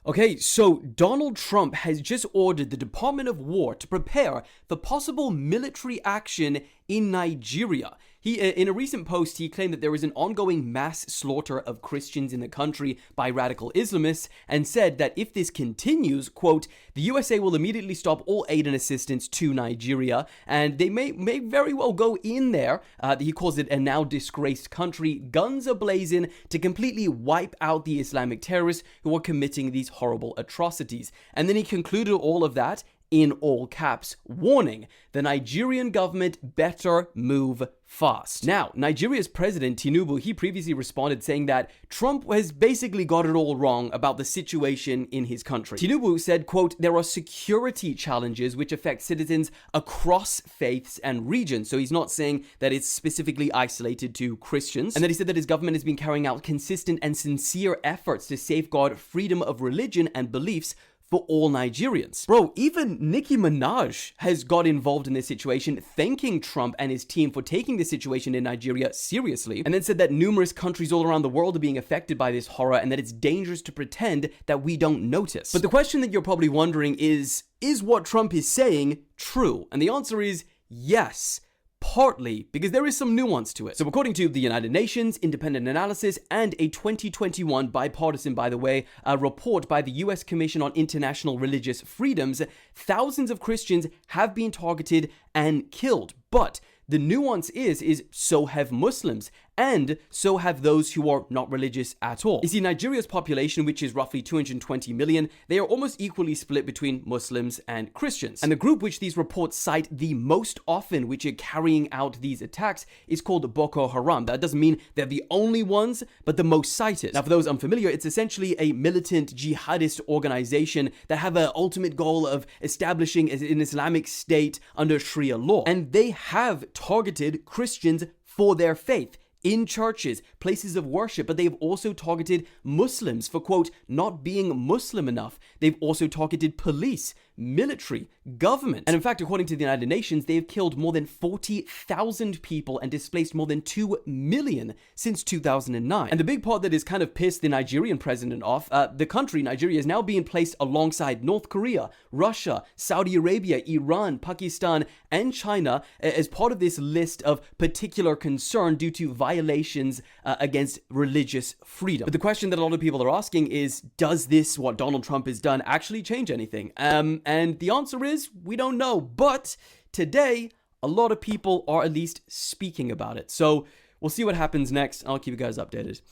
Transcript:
Okay, so Donald Trump has just ordered the Department of War to prepare for possible military action in Nigeria. In a recent post, he claimed that there is an ongoing mass slaughter of Christians in the country by radical Islamists and said that if this continues, quote, the USA will immediately stop all aid and assistance to Nigeria, and they may very well go in there, he calls it a now disgraced country, guns a-blazing, to completely wipe out the Islamic terrorists who are committing these horrible atrocities. And then he concluded all of that in all caps, warning the Nigerian government better move fast. Now, Nigeria's president, Tinubu, he previously responded saying that Trump has basically got it all wrong about the situation in his country. Tinubu said, quote, there are security challenges which affect citizens across faiths and regions. So he's not saying that it's specifically isolated to Christians. And then he said that his government has been carrying out consistent and sincere efforts to safeguard freedom of religion and beliefs for all Nigerians. Bro, even Nicki Minaj has got involved in this situation, thanking Trump and his team for taking the situation in Nigeria seriously, and then said that numerous countries all around the world are being affected by this horror and that it's dangerous to pretend that we don't notice. But the question that you're probably wondering is what Trump is saying true? And the answer is yes. Partly, because there is some nuance to it. So according to the United Nations, independent analysis, and a 2021 bipartisan, by the way, report by the US Commission on International Religious Freedoms, thousands of Christians have been targeted and killed. But the nuance is so have Muslims, and so have those who are not religious at all. You see, Nigeria's population, which is roughly 220 million, they are almost equally split between Muslims and Christians. And the group which these reports cite the most often, which are carrying out these attacks, is called Boko Haram. That doesn't mean they're the only ones, but the most cited. Now, for those unfamiliar, it's essentially a militant jihadist organization that have an ultimate goal of establishing an Islamic state under Sharia law. And they have targeted Christians for their faith in churches, places of worship, but they've also targeted Muslims for, quote, not being Muslim enough. They've also targeted police, military, government. And in fact, according to the United Nations, they have killed more than 40,000 people and displaced more than 2 million since 2009. And the big part that has kind of pissed the Nigerian president off, the country, Nigeria, is now being placed alongside North Korea, Russia, Saudi Arabia, Iran, Pakistan, and China as part of this list of particular concern due to violations against religious freedom. But the question that a lot of people are asking is, does this, what Donald Trump has done, actually change anything? And the answer is, we don't know. But today, a lot of people are at least speaking about it. So we'll see what happens next. I'll keep you guys updated.